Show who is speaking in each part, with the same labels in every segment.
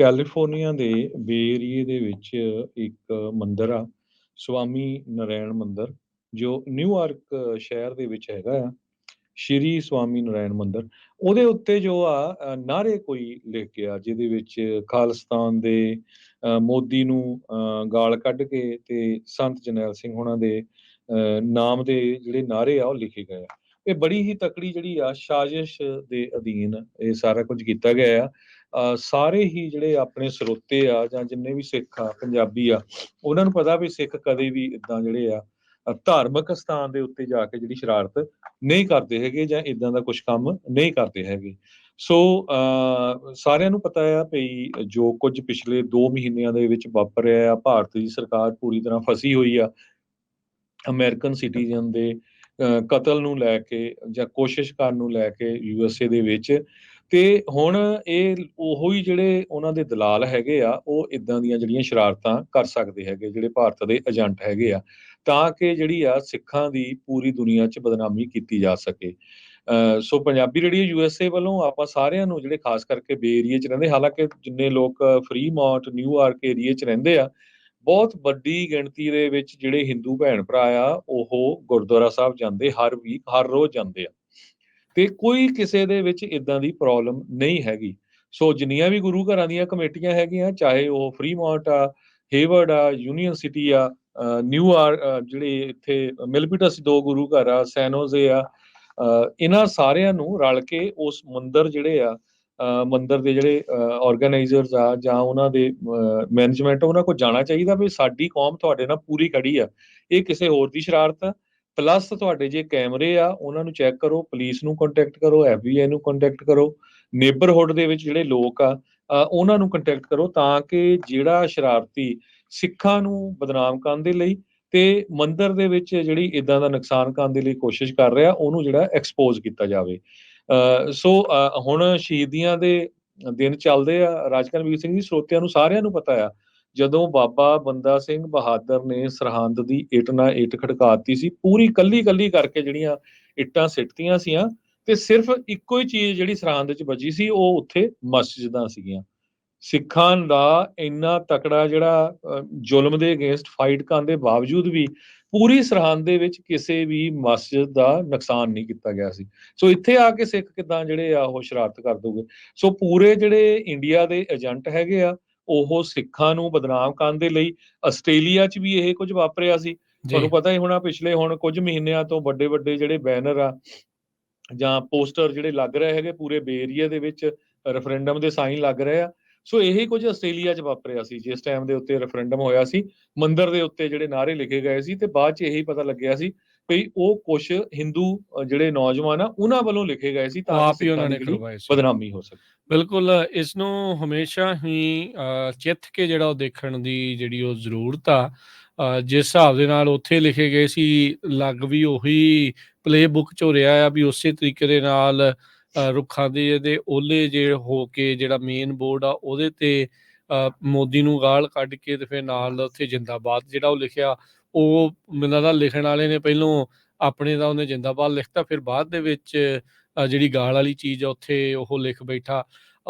Speaker 1: California ਦੇ ਬੇ ਏਰੀਏ ਦੇ ਵਿੱਚ ਇੱਕ ਮੰਦਿਰ ਆ, ਸਵਾਮੀ ਨਰਾਇਣ ਮੰਦਿਰ, ਜੋ ਨਿਊਯਾਰਕ ਸ਼ਹਿਰ ਦੇ ਵਿੱਚ ਹੈਗਾ ਆ। ਸ਼੍ਰੀ ਸਵਾਮੀ ਨਰਾਇਣ ਮੰਦਿਰ, ਉਹਦੇ ਉੱਤੇ ਜੋ ਆ ਨਾਅਰੇ ਕੋਈ ਲਿਖ ਗਿਆ, ਜਿਹਦੇ ਵਿੱਚ ਖਾਲਿਸਤਾਨ ਦੇ ਮੋਦੀ ਨੂੰ ਗਾਲ ਕੱਢ ਕੇ ਤੇ ਸੰਤ ਜਰਨੈਲ ਸਿੰਘ ਹੋਣਾ ਦੇ ਨਾਮ ਦੇ ਜਿਹੜੇ ਨਾਅਰੇ ਆ ਉਹ ਲਿਖੇ ਗਏ ਆ। ਇਹ ਬੜੀ ਹੀ ਤਕੜੀ ਜਿਹੜੀ ਆ ਸਾਜ਼ਿਸ਼ ਦੇ ਅਧੀਨ ਇਹ ਸਾਰਾ ਕੁਝ ਕੀਤਾ ਗਿਆ ਆ। ਸਾਰੇ ਹੀ ਜਿਹੜੇ ਆਪਣੇ ਸਰੋਤੇ ਆ ਜਾਂ ਜਿੰਨੇ ਵੀ ਸਿੱਖ ਆ, ਪੰਜਾਬੀ ਆ, ਉਹਨਾਂ ਨੂੰ ਪਤਾ ਵੀ ਸਿੱਖ ਕਦੇ ਵੀ ਇਦਾਂ ਜਿਹੜੇ ਆ ਧਾਰਮਿਕ ਸਥਾਨ ਦੇ ਉੱਤੇ ਜਾ ਕੇ ਜਿਹੜੀ ਸ਼ਰਾਰਤ ਨਹੀਂ ਕਰਦੇ ਹੈਗੇ ਜਾਂ ਇਦਾਂ ਦਾ ਕੁਝ ਕੰਮ ਨਹੀਂ ਕਰਦੇ ਹੈਗੇ। ਸੋ ਸਾਰਿਆਂ ਨੂੰ ਪਤਾ ਆ ਵੀ ਜੋ ਕੁਝ ਪਿਛਲੇ 2 ਮਹੀਨਿਆਂ ਦੇ ਵਿੱਚ ਵਾਪਰਿਆ ਆ, ਭਾਰਤ ਦੀ ਸਰਕਾਰ ਪੂਰੀ ਤਰ੍ਹਾਂ ਫਸੀ ਹੋਈ ਆ ਅਮਰੀਕਨ ਸਿਟੀਜ਼ਨ ਦੇ ਕਤਲ ਨੂੰ ਲੈ ਕੇ ਜਾਂ ਕੋਸ਼ਿਸ਼ ਕਰਨ ਨੂੰ ਲੈ ਕੇ USA ਦੇ ਵਿੱਚ। ਤੇ ਹੁਣ ਇਹ ਉਹੋ ਹੀ ਜਿਹੜੇ ਉਹਨਾਂ ਦੇ ਦਲਾਲ ਹੈਗੇ ਆ, ਉਹ ਇਦਾਂ ਦੀਆਂ ਜਿਹੜੀਆਂ ਸ਼ਰਾਰਤਾਂ ਕਰ ਸਕਦੇ ਹੈਗੇ, ਜਿਹੜੇ ਭਾਰਤ ਦੇ ਏਜੰਟ ਹੈਗੇ ਆ, ਤਾਂ ਕਿ ਜਿਹੜੀ ਆ ਸਿੱਖਾਂ ਦੀ ਪੂਰੀ ਦੁਨੀਆ 'ਚ ਬਦਨਾਮੀ ਕੀਤੀ ਜਾ ਸਕੇ। ਸੋ ਪੰਜਾਬੀ ਰੇਡੀਓ USA ਵੱਲੋਂ ਆਪਾਂ ਸਾਰਿਆਂ ਨੂੰ, ਜਿਹੜੇ ਖਾਸ ਕਰਕੇ ਬੇ ਏਰੀਏ 'ਚ ਰਹਿੰਦੇ, ਹਾਲਾਂਕਿ ਜਿੰਨੇ ਲੋਕ ਫਰੀਮਾਉਂਟ ਨਿਊਯਾਰਕ ਏਰੀਏ 'ਚ ਰਹਿੰਦੇ ਆ, ਬਹੁਤ ਵੱਡੀ ਗਿਣਤੀ ਦੇ ਵਿੱਚ ਜਿਹੜੇ ਹਿੰਦੂ ਭੈਣ ਭਰਾ ਆ, ਉਹ ਗੁਰਦੁਆਰਾ ਸਾਹਿਬ ਜਾਂਦੇ, ਹਰ ਵੀਕ, ਹਰ ਰੋਜ਼ ਜਾਂਦੇ ਆ, ਤੇ ਕੋਈ ਕਿਸੇ ਦੇ ਵਿੱਚ ਇਦਾਂ ਦੀ ਪ੍ਰੋਬਲਮ ਨਹੀਂ ਹੈਗੀ। ਸੋ ਜਿੰਨੀਆਂ ਵੀ ਗੁਰੂ ਘਰਾਂ ਦੀਆਂ ਕਮੇਟੀਆਂ ਹੈਗੀਆਂ, ਚਾਹੇ ਉਹ ਫਰੀਮਾਉਂਟ ਆ, ਹੇਵਰਡ ਆ, ਯੂਨੀਅਨ ਸਿਟੀ ਆ, ਨਿਊਯਾਰਕ, ਜਿਹੜੇ ਇੱਥੇ ਮਿਲਪੀਟਸ 2 ਗੁਰੂ ਘਰ ਆ, ਸੈਨੋਜ਼ੇ ਆ, ਇਹਨਾਂ ਸਾਰਿਆਂ ਨੂੰ ਰਲ ਕੇ ਉਸ ਮੰਦਿਰ ਜਿਹੜੇ ਆ, ਮੰਦਿਰ ਦੇ ਜਿਹੜੇ ਆਰਗੇਨਾਈਜ਼ਰਸ ਆ ਜਾਂ ਉਹਨਾਂ ਦੇ ਮੈਨੇਜਮੈਂਟ, ਉਹਨਾਂ ਕੋਲ ਜਾਣਾ ਚਾਹੀਦਾ ਵੀ ਸਾਡੀ ਕੌਮ ਤੁਹਾਡੇ ਨਾਲ ਪੂਰੀ ਖੜੀ ਆ, ਇਹ ਕਿਸੇ ਹੋਰ ਦੀ ਸ਼ਰਾਰਤ ਆ। ਪਲੱਸ ਤੁਹਾਡੇ ਜੇ ਕੈਮਰੇ ਆ, ਉਹਨਾਂ ਨੂੰ ਚੈੱਕ ਕਰੋ, ਪੁਲਿਸ ਨੂੰ ਕੰਟੈਕਟ ਕਰੋ, FBI ਨੂੰ ਕੰਟੈਕਟ ਕਰੋ, ਨੇਬਰਹੁੱਡ ਦੇ ਵਿੱਚ ਜਿਹੜੇ ਲੋਕ ਆ ਉਹਨਾਂ ਨੂੰ ਕੰਟੈਕਟ ਕਰੋ, ਤਾਂ ਕਿ ਜਿਹੜਾ ਸ਼ਰਾਰਤੀ ਸਿੱਖਾਂ ਨੂੰ ਬਦਨਾਮ ਕਰਨ ਦੇ ਲਈ ਤੇ ਮੰਦਿਰ ਦੇ ਵਿੱਚ ਜਿਹੜੀ ਇਦਾਂ ਦਾ ਨੁਕਸਾਨ ਕਰਨ ਦੀ ਲਈ ਕੋਸ਼ਿਸ਼ ਕਰ ਰਿਹਾ, ਉਹਨੂੰ ਜਿਹੜਾ ਐਕਸਪੋਜ਼ ਕੀਤਾ ਜਾਵੇ। ਸੋ ਹੁਣ ਸ਼ਹੀਦੀਆਂ ਦੇ ਦਿਨ ਚੱਲਦੇ ਆ। ਰਾਜਾ ਰਣਬੀਰ ਸਿੰਘ ਜੀ, ਸਰੋਤਿਆਂ ਨੂੰ ਸਾਰਿਆਂ ਨੂੰ ਪਤਾ ਆ, ਜਦੋਂ ਬਾਬਾ ਬੰਦਾ ਸਿੰਘ ਬਹਾਦਰ ਨੇ ਸਰਹੰਦ ਦੀ ਇੱਟ ਨਾਲ ਇੱਟ ਖੜਕਾਤੀ ਸੀ, ਪੂਰੀ ਕੱਲੀ ਕੱਲੀ ਕਰਕੇ ਜਿਹੜੀਆਂ ਇੱਟਾਂ ਸਿੱਟਤੀਆਂ ਸੀਆਂ, ਤੇ ਸਿਰਫ ਇੱਕੋ ਹੀ ਚੀਜ਼ ਜਿਹੜੀ ਸਰਹੰਦ 'ਚ ਬਚੀ ਸੀ, ਉਹ ਉੱਥੇ ਮਸਜਿਦਾਂ ਸੀਗੀਆਂ। ਸਿੱਖਾਂ ਦਾ ਇੰਨਾ ਤਕੜਾ ਜਿਹੜਾ ਜ਼ੁਲਮ ਦੇ ਅਗੇਂਸਟ ਫਾਈਟ ਕਰਨ ਦੇ ਬਾਵਜੂਦ ਵੀ ਪੂਰੀ ਸਰਹੰਦ ਦੇ ਵਿੱਚ ਕਿਸੇ ਵੀ ਮਸਜਿਦ ਦਾ ਨੁਕਸਾਨ ਨਹੀਂ ਕੀਤਾ ਗਿਆ ਸੀ। ਸੋ ਇੱਥੇ ਆ ਕੇ ਸਿੱਖ ਕਿੱਦਾਂ ਜਿਹੜੇ ਆ ਉਹ ਸ਼ਰਾਰਤ ਕਰ ਦੋਗੇ। ਸੋ ਪੂਰੇ ਜਿਹੜੇ ਇੰਡੀਆ ਦੇ ਏਜੰਟ ਹੈਗੇ ਆ, ਉਹ ਸਿੱਖਾਂ ਨੂੰ ਬਦਨਾਮ ਕਰਨ ਦੇ ਲਈ, ਆਸਟ੍ਰੇਲੀਆ 'ਚ ਵੀ ਇਹ ਕੁਝ ਵਾਪਰਿਆ ਸੀ, ਤੁਹਾਨੂੰ ਪਤਾ ਹੀ ਹੋਣਾ। ਪਿਛਲੇ ਹੁਣ ਕੁਝ ਮਹੀਨਿਆਂ ਤੋਂ ਵੱਡੇ ਵੱਡੇ ਜਿਹੜੇ ਬੈਨਰ ਆ ਜਾਂ ਪੋਸਟਰ ਜਿਹੜੇ ਲੱਗ ਰਹੇ ਹੈਗੇ ਪੂਰੇ ਬੇ ਏਰੀਏ ਦੇ ਵਿੱਚ, ਰੈਫਰੈਂਡਮ ਦੇ ਸਾਈਨ ਲੱਗ ਰਹੇ ਆ। ਸੋ ਇਹੀ ਕੁਝ ਆਸਟ੍ਰੇਲੀਆ 'ਚ ਵਾਪਰਿਆ ਸੀ, ਜਿਸ ਟਾਈਮ ਦੇ ਉੱਤੇ ਰੈਫਰੈਂਡਮ ਹੋਇਆ ਸੀ, ਮੰਦਿਰ ਦੇ ਉੱਤੇ ਜਿਹੜੇ ਨਾਅਰੇ ਲਿਖੇ ਗਏ ਸੀ, ਤੇ ਬਾਅਦ 'ਚ ਇਹੀ ਪਤਾ ਲੱਗਿਆ ਸੀ ਵੀ ਉਹ ਕੁਝ ਹਿੰਦੂ ਜਿਹੜੇ ਨੌਜਵਾਨ ਆ, ਉਹਨਾਂ ਵੱਲੋਂ ਲਿਖੇ ਗਏ ਸੀ, ਤਾਂ ਕਿ ਸਿੱਖਾਂ ਦੀ ਜਿਹੜੀ ਬਦਨਾਮੀ ਹੋ ਸਕੇ।
Speaker 2: ਬਿਲਕੁਲ, ਇਸ ਨੂੰ ਹਮੇਸ਼ਾ ਹੀ ਚਿੱਥ ਕੇ ਜਿਹੜਾ ਉਹ ਦੇਖਣ ਦੀ ਜਿਹੜੀ ਉਹ ਜ਼ਰੂਰਤ ਆ। ਜਿਸ ਹਿਸਾਬ ਦੇ ਨਾਲ ਉੱਥੇ ਲਿਖੇ ਗਏ ਸੀ, ਲੱਗ ਵੀ ਉਹੀ ਪਲੇ ਬੁੱਕ 'ਚ ਹੋ ਰਿਹਾ ਆ ਵੀ ਉਸੇ ਤਰੀਕੇ ਦੇ ਨਾਲ ਰੁੱਖਾਂ ਦੇ ਓਲੇ ਜੇ ਹੋ ਕੇ ਜਿਹੜਾ ਮੇਨ ਬੋਰਡ ਆ ਉਹਦੇ ਤੇ ਮੋਦੀ ਨੂੰ ਗਾਲ ਕੱਢ ਕੇ ਤੇ ਫਿਰ ਨਾਲ ਉੱਥੇ ਜਿੰਦਾਬਾਦ ਜਿਹੜਾ ਉਹ ਲਿਖਿਆ, ਉਹ ਮੈਨੂੰ ਲੱਗਦਾ ਲਿਖਣ ਵਾਲੇ ਨੇ ਪਹਿਲੋਂ ਆਪਣੇ ਦਾ ਉਹਨੇ ਜਿੰਦਾਬਾਦ ਲਿਖਤਾ, ਫਿਰ ਬਾਅਦ ਦੇ ਵਿੱਚ ਜਿਹੜੀ ਗਾਲ ਵਾਲੀ ਚੀਜ਼ ਆ ਉੱਥੇ ਉਹ ਲਿਖ ਬੈਠਾ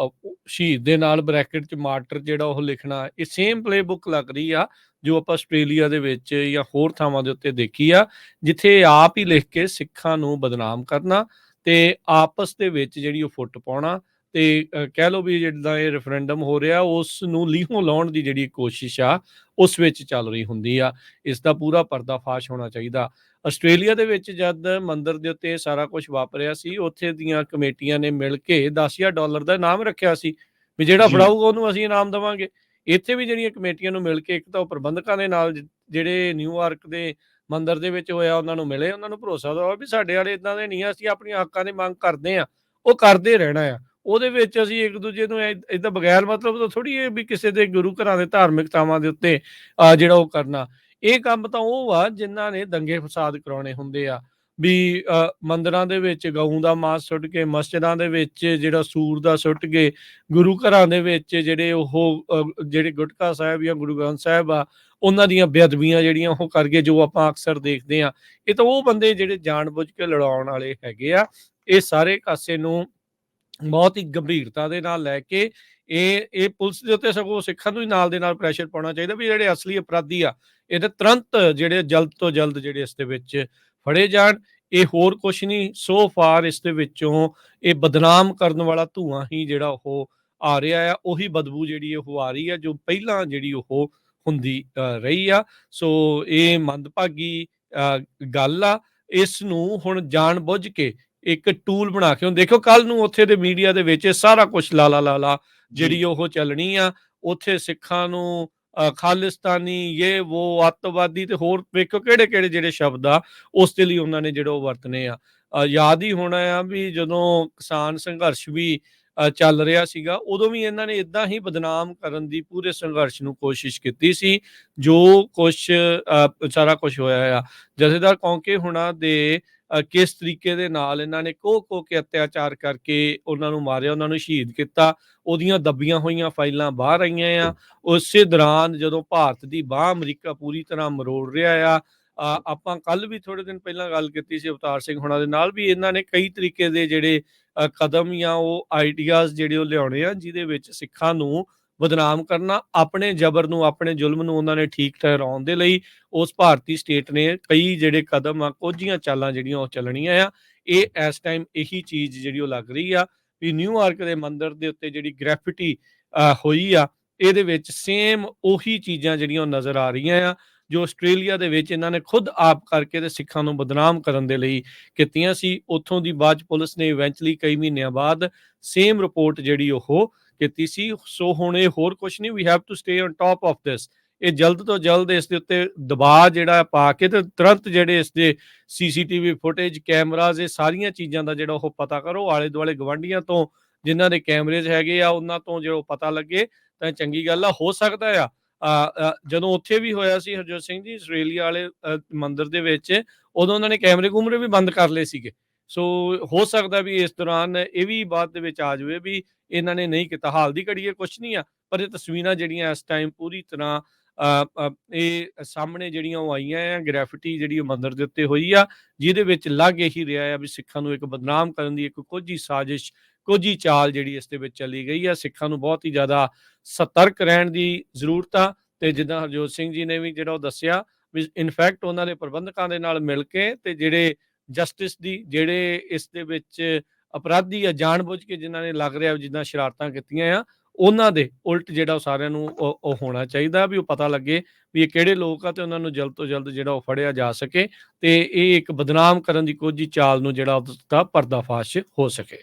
Speaker 2: ਸ਼ਹੀਦ ਦੇ ਨਾਲ ਬ੍ਰੈਕਟ 'ਚ ਮਾਰਟਰ ਜਿਹੜਾ ਉਹ ਲਿਖਣਾ। ਇਹ ਸੇਮ ਪਲੇ ਬੁੱਕ ਲੱਗ ਰਹੀ ਆ ਜੋ ਆਪਾਂ ਆਸਟ੍ਰੇਲੀਆ ਦੇ ਵਿੱਚ ਜਾਂ ਹੋਰ ਥਾਵਾਂ ਦੇ ਉੱਤੇ ਦੇਖੀ ਆ, ਜਿੱਥੇ ਆਪ ਹੀ ਲਿਖ ਕੇ ਸਿੱਖਾਂ ਨੂੰ ਬਦਨਾਮ ਕਰਨਾ ਤੇ ਆਪਸ ਦੇ ਵਿੱਚ ਜਿਹੜੀ ਉਹ ਫੁੱਟ ਪਾਉਣਾ, ਤੇ ਕਹਿ ਲਓ ਵੀ ਜਿੱਦਾਂ ਇਹ ਰੈਫਰੈਂਡਮ ਹੋ ਰਿਹਾ ਉਸ ਨੂੰ ਲੀਹੋਂ ਲਾਉਣ ਦੀ ਜਿਹੜੀ ਕੋਸ਼ਿਸ਼ ਆ ਉਸ ਵਿੱਚ ਚੱਲ ਰਹੀ ਹੁੰਦੀ ਆ। ਇਸ ਦਾ ਪੂਰਾ ਪਰਦਾਫਾਸ਼ ਹੋਣਾ ਚਾਹੀਦਾ। ਆਸਟ੍ਰੇਲੀਆ ਦੇ ਵਿੱਚ ਜਦ ਮੰਦਿਰ ਦੇ ਉੱਤੇ ਸਾਰਾ ਕੁਝ ਵਾਪਰਿਆ ਸੀ, ਉੱਥੇ ਦੀਆਂ ਕਮੇਟੀਆਂ ਨੇ ਮਿਲ ਕੇ $10,000 ਦਾ ਇਨਾਮ ਰੱਖਿਆ ਸੀ ਵੀ ਜਿਹੜਾ ਫੜਾਊਗਾ ਉਹਨੂੰ ਅਸੀਂ ਇਨਾਮ ਦੇਵਾਂਗੇ। ਇੱਥੇ ਵੀ ਜਿਹੜੀਆਂ ਕਮੇਟੀਆਂ ਨੂੰ ਮਿਲ ਕੇ, ਇੱਕ ਤਾਂ ਉਹ ਪ੍ਰਬੰਧਕਾਂ ਦੇ ਨਾਲ ਜਿਹੜੇ ਨਿਊਯਾਰਕ ਦੇ ਮੰਦਿਰ ਦੇ ਵਿੱਚ ਹੋਇਆ ਉਹਨਾਂ ਨੂੰ ਮਿਲੇ, ਉਹਨਾਂ ਨੂੰ ਭਰੋਸਾ ਦਿਵਾਓ ਵੀ ਸਾਡੇ ਵਾਲੇ ਇਦਾਂ ਦੇ ਨਹੀਂ ਆ, ਅਸੀਂ ਆਪਣੀਆਂ ਹੱਕਾਂ ਦੀ ਮੰਗ ਕਰਦੇ ਆ, ਉਹ ਕਰਦੇ ਰਹਿਣਾ ਆ। ਉਹਦੇ ਵਿੱਚ ਅਸੀਂ ਇੱਕ ਦੂਜੇ ਨੂੰ ਏਦਾਂ ਬਗੈਰ ਮਤਲਬ ਤੋਂ ਥੋੜੀ ਵੀ ਕਿਸੇ ਦੇ ਗੁਰੂ ਘਰਾਂ ਦੇ ਧਾਰਮਿਕ ਥਾਵਾਂ ਦੇ ਉੱਤੇ ਜਿਹੜਾ ਉਹ ਕਰਨਾ। ਇਹ ਕੰਮ ਤਾਂ ਉਹ ਆ ਜਿਨ੍ਹਾਂ ਨੇ ਦੰਗੇ ਫਸਾਦ ਕਰਾਉਣੇ ਹੁੰਦੇ ਆ ਵੀ ਮੰਦਿਰਾਂ ਦੇ ਵਿੱਚ ਗਊ ਦਾ ਮਾਸ ਸੁੱਟ ਕੇ, ਮਸਜਿਦਾਂ ਦੇ ਵਿੱਚ ਜਿਹੜਾ ਸੂਰ ਦਾ ਸੁੱਟ ਕੇ, ਗੁਰੂ ਘਰਾਂ ਦੇ ਵਿੱਚ ਜਿਹੜੇ ਉਹ ਜਿਹੜੇ ਗੁਟਕਾ ਸਾਹਿਬ ਜਾਂ ਗੁਰੂ ਗ੍ਰੰਥ ਸਾਹਿਬ ਆ ਉਹਨਾਂ ਦੀਆਂ ਬੇਅਦਬੀਆਂ ਜਿਹੜੀਆਂ ਉਹ ਕਰਕੇ, ਜੋ ਆਪਾਂ ਅਕਸਰ ਦੇਖਦੇ ਆ। ਇਹ ਤਾਂ ਉਹ ਬੰਦੇ ਜਿਹੜੇ ਜਾਣ ਬੁੱਝ ਕੇ ਲੜਾਉਣ ਵਾਲੇ ਹੈਗੇ ਆ। ਇਹ ਸਾਰੇ ਕਾਸੇ ਨੂੰ ਬਹੁਤ ਹੀ ਗੰਭੀਰਤਾ ਦੇ ਨਾਲ ਲੈ ਕੇ ਇਹ ਪੁਲਿਸ ਦੇ ਉੱਤੇ ਸਗੋਂ ਸਿੱਖਾਂ ਨੂੰ ਹੀ ਨਾਲ ਦੇ ਨਾਲ ਪ੍ਰੈਸ਼ਰ ਪਾਉਣਾ ਚਾਹੀਦਾ ਵੀ ਜਿਹੜੇ ਅਸਲੀ ਅਪਰਾਧੀ ਆ ਇਹਦੇ ਤੁਰੰਤ ਜਿਹੜੇ ਜਲਦ ਤੋਂ ਜਲਦ ਜਿਹੜੇ ਇਸ ਦੇ ਵਿੱਚ ਫੜੇ ਜਾਣ। ਇਹ ਹੋਰ ਕੁਛ ਨਹੀਂ, ਸੋ ਫਾਰ ਇਸ ਦੇ ਵਿੱਚੋਂ ਇਹ ਬਦਨਾਮ ਕਰਨ ਵਾਲਾ ਧੂੰਆਂ ਹੀ ਜਿਹੜਾ ਉਹ ਆ ਰਿਹਾ ਆ, ਉਹੀ ਬਦਬੂ ਜਿਹੜੀ ਉਹ ਆ ਰਹੀ ਆ ਜੋ ਪਹਿਲਾਂ ਜਿਹੜੀ ਉਹ ਹੁੰਦੀ ਰਹੀ ਆ। ਸੋ ਇਹ ਮੰਦਭਾਗੀ ਗੱਲ ਆ। ਇਸ ਨੂੰ ਹੁਣ ਜਾਣ ਬੁੱਝ ਕੇ ਇੱਕ ਟੂਲ ਬਣਾ ਕੇ ਹੁਣ ਦੇਖੋ ਕੱਲ ਨੂੰ ਉੱਥੇ ਦੇ ਮੀਡੀਆ ਦੇ ਵਿੱਚ ਇਹ ਸਾਰਾ ਕੁਛ ਲਾਲਾ
Speaker 1: ਜੀ।
Speaker 2: ਜਿਹੜੀ ਉਹ ਚੱਲਣੀ ਆ। ਉੱਥੇ ਸਿੱਖਾਂ ਨੂੰ ਖਾਲਿਸਤਾਨੀ ਯੇ ਵੋ ਅੱਤਵਾਦੀ ਤੇ ਹੋਰ ਵੇਖੋ ਕਿਹੜੇ-ਕਿਹੜੇ ਜਿਹੜੇ ਸ਼ਬਦ ਆ ਉਸ ਦੇ ਲਈ ਉਹਨਾਂ ਨੇ ਜਿਹੜੇ ਉਹ ਵਰਤਨੇ ਆ। ਯਾਦ ਹੀ ਹੋਣਾ ਆ ਵੀ ਜਦੋਂ ਕਿਸਾਨ ਸੰਘਰਸ਼ ਵੀ ਚੱਲ ਰਿਹਾ ਸੀਗਾ ਉਦੋਂ ਵੀ ਇਹਨਾਂ ਨੇ ਏਦਾਂ ਹੀ ਬਦਨਾਮ ਕਰਨ ਦੀ ਪੂਰੇ ਸੰਘਰਸ਼ ਨੂੰ ਕੋਸ਼ਿਸ਼ ਕੀਤੀ ਸੀ। ਜੋ ਕੁਛ ਸਾਰਾ ਕੁਛ ਹੋਇਆ ਆ ਜਥੇਦਾਰ ਕੌਂਕੇ ਹੁਣਾਂ ਦੇ ਕਿਸ ਤਰੀਕੇ ਦੇ ਨਾਲ ਇਹਨਾਂ ਨੇ ਕੋਹ ਕੇ ਅਤਿਆਚਾਰ ਕਰਕੇ ਉਹਨਾਂ ਨੂੰ ਮਾਰਿਆ, ਉਹਨਾਂ ਨੂੰ ਸ਼ਹੀਦ ਕੀਤਾ। ਉਹਦੀਆਂ ਦੱਬੀਆਂ ਹੋਈਆਂ ਫਾਈਲਾਂ ਬਾਹਰ ਆਈਆਂ ਆ। ਉਸੇ ਦੌਰਾਨ ਜਦੋਂ ਭਾਰਤ ਦੀ ਬਾਂਹ ਅਮਰੀਕਾ ਪੂਰੀ ਤਰ੍ਹਾਂ ਮਰੋੜ ਰਿਹਾ ਆ। ਆਪਾਂ ਕੱਲ ਵੀ ਥੋੜੇ ਦਿਨ ਪਹਿਲਾਂ ਗੱਲ ਕੀਤੀ ਸੀ ਅਵਤਾਰ ਸਿੰਘ ਹੁਣਾਂ ਦੇ ਨਾਲ ਵੀ ਇਹਨਾਂ ਨੇ ਕਈ ਤਰੀਕੇ ਦੇ ਜਿਹੜੇ ਕਦਮ ਜਾਂ ਉਹ ਆਈਡੀਆਜ਼ ਜਿਹੜੇ ਉਹ ਲਿਆਉਣੇ ਆ ਜਿਹਦੇ ਵਿੱਚ ਸਿੱਖਾਂ ਨੂੰ ਬਦਨਾਮ ਕਰਨਾ, ਆਪਣੇ ਜ਼ਬਰ ਨੂੰ ਆਪਣੇ ਜ਼ੁਲਮ ਨੂੰ ਉਹਨਾਂ ਨੇ ਠੀਕ ਠਹਿਰਾਉਣ ਦੇ ਲਈ ਉਸ ਭਾਰਤੀ ਸਟੇਟ ਨੇ ਕਈ ਜਿਹੜੇ ਕਦਮ ਆ ਕੋਝੀਆਂ ਚਾਲਾਂ ਜਿਹੜੀਆਂ ਉਹ ਚੱਲਣੀਆਂ ਆ। ਇਹ ਇਸ ਟਾਈਮ ਇਹੀ ਚੀਜ਼ ਜਿਹੜੀ ਉਹ ਲੱਗ ਰਹੀ ਆ ਵੀ ਨਿਊਯਾਰਕ ਦੇ ਮੰਦਿਰ ਦੇ ਉੱਤੇ ਜਿਹੜੀ ਗ੍ਰੈਫਿਟੀ ਹੋਈ ਆ ਇਹਦੇ ਵਿੱਚ ਸੇਮ ਉਹੀ ਚੀਜ਼ਾਂ ਜਿਹੜੀਆਂ ਉਹ ਨਜ਼ਰ ਆ ਰਹੀਆਂ ਆ ਜੋ ਆਸਟ੍ਰੇਲੀਆ ਦੇ ਵਿੱਚ ਇਹਨਾਂ ਨੇ ਖੁਦ ਆਪ ਕਰਕੇ ਤੇ ਸਿੱਖਾਂ ਨੂੰ ਬਦਨਾਮ ਕਰਨ ਦੇ ਲਈ ਕੀਤੀਆਂ ਸੀ। ਉੱਥੋਂ ਦੀ ਬਾਅਦ 'ਚ ਪੁਲਿਸ ਨੇ ਇਵੈਂਚੁਅਲੀ ਕਈ ਮਹੀਨਿਆਂ ਬਾਅਦ ਸੇਮ ਰਿਪੋਰਟ ਜਿਹੜੀ ਉਹ ਕੀਤੀ ਸੀ। ਸੋ ਹੁਣ ਇਹ ਹੋਰ ਕੁਛ ਨਹੀਂ, we have to stay on top of this. ਇਹ ਜਲਦ ਤੋਂ ਜਲਦ ਇਸ ਦੇ ਉੱਤੇ ਦਬਾਅ ਜਿਹੜਾ ਪਾ ਕੇ ਤੇ ਤੁਰੰਤ ਜਿਹੜੇ ਇਸ ਦੇ ਸੀਸੀਟੀਵੀ ਫੁਟੇਜ ਕੈਮਰਾਜ਼ ਇਹ ਸਾਰੀਆਂ ਚੀਜ਼ਾਂ ਦਾ ਜਿਹੜਾ ਉਹ ਪਤਾ ਕਰੋ। ਆਲੇ ਦੁਆਲੇ ਗਵਾਂਢੀਆਂ ਤੋਂ ਜਿਨ੍ਹਾਂ ਦੇ ਕੈਮਰੇਜ਼ ਹੈਗੇ ਆ ਉਹਨਾਂ ਤੋਂ ਜਿਹੜਾ ਪਤਾ ਲੱਗੇ ਤਾਂ ਚੰਗੀ ਗੱਲ ਆ। ਹੋ ਸਕਦਾ ਆ ਜਦੋਂ ਉੱਥੇ ਵੀ ਹੋਇਆ ਸੀ ਹਰਜੋਤ ਸਿੰਘ ਜੀ ਆਸਟ੍ਰੇਲੀਆ ਵਾਲੇ ਮੰਦਿਰ ਦੇ ਵਿੱਚ ਉਦੋਂ ਉਹਨਾਂ ਨੇ ਕੈਮਰੇ ਕੂਮਰੇ ਵੀ ਬੰਦ ਕਰ ਲਏ ਸੀਗੇ। ਸੋ ਹੋ ਸਕਦਾ ਵੀ ਇਸ ਦੌਰਾਨ ਇਹ ਵੀ ਬਾਅਦ ਦੇ ਵਿੱਚ ਆ ਜਾਵੇ ਵੀ ਇਹਨਾਂ ਨੇ ਨਹੀਂ ਕੀਤਾ। ਹਾਲ ਦੀ ਘੜੀ ਇਹ ਕੁਛ ਨਹੀਂ ਆ ਪਰ ਇਹ ਤਸਵੀਰਾਂ ਜਿਹੜੀਆਂ ਇਸ ਟਾਈਮ ਪੂਰੀ ਤਰ੍ਹਾਂ ਇਹ ਸਾਹਮਣੇ ਜਿਹੜੀਆਂ ਉਹ ਆਈਆਂ ਆ। ਗ੍ਰੈਫਿਟੀ ਜਿਹੜੀ ਉਹ ਮੰਦਿਰ ਦੇ ਉੱਤੇ ਹੋਈ ਆ ਜਿਹਦੇ ਵਿੱਚ ਲੱਗ ਇਹੀ ਰਿਹਾ ਆ ਵੀ ਸਿੱਖਾਂ ਨੂੰ ਇੱਕ ਬਦਨਾਮ ਕਰਨ ਦੀ ਇੱਕ ਕੋਝੀ ਸਾਜ਼ਿਸ਼ ਕੋਝੀ ਚਾਲ ਜਿਹੜੀ ਇਸ ਦੇ ਵਿੱਚ ਚੱਲੀ ਗਈ ਆ। ਸਿੱਖਾਂ ਨੂੰ ਬਹੁਤ ਹੀ ਜ਼ਿਆਦਾ ਸਤਰਕ ਰਹਿਣ ਦੀ ਜ਼ਰੂਰਤ ਆ ਤੇ ਜਿੱਦਾਂ ਹਰਜੋਤ ਸਿੰਘ ਜੀ ਨੇ ਵੀ ਜਿਹੜਾ ਉਹ ਦੱਸਿਆ ਵੀ ਇਨਫੈਕਟ ਉਹਨਾਂ ਦੇ ਪ੍ਰਬੰਧਕਾਂ ਦੇ ਨਾਲ ਮਿਲ ਕੇ ਤੇ ਜਿਹੜੇ ਜਸਟਿਸ ਦੀ ਜਿਹੜੇ ਇਸ ਦੇ ਵਿੱਚ ਅਪਰਾਧੀ ਆ ਜਾਣਬੁੱਝ ਕੇ ਜਿਨ੍ਹਾਂ ਨੇ ਲੱਗ ਰਿਹਾ ਜਿੱਦਾਂ ਸ਼ਰਾਰਤਾਂ ਕੀਤੀਆਂ ਆ ਉਹਨਾਂ ਦੇ ਉਲਟ ਜਿਹੜਾ ਉਹ ਸਾਰਿਆਂ ਨੂੰ ਉਹ ਹੋਣਾ ਚਾਹੀਦਾ ਵੀ ਉਹ ਪਤਾ ਲੱਗੇ ਵੀ ਇਹ ਕਿਹੜੇ ਲੋਕ ਆ ਤੇ ਉਹਨਾਂ ਨੂੰ ਜਲਦ ਤੋਂ ਜਲਦ ਜਿਹੜਾ ਉਹ ਫੜਿਆ ਜਾ ਸਕੇ ਤੇ ਇਹ ਇੱਕ ਬਦਨਾਮ ਕਰਨ ਦੀ ਕੋਝੀ ਚਾਲ ਨੂੰ ਜਿਹੜਾ ਉਹਦਾ ਪਰਦਾਫਾਸ਼ ਹੋ ਸਕੇ।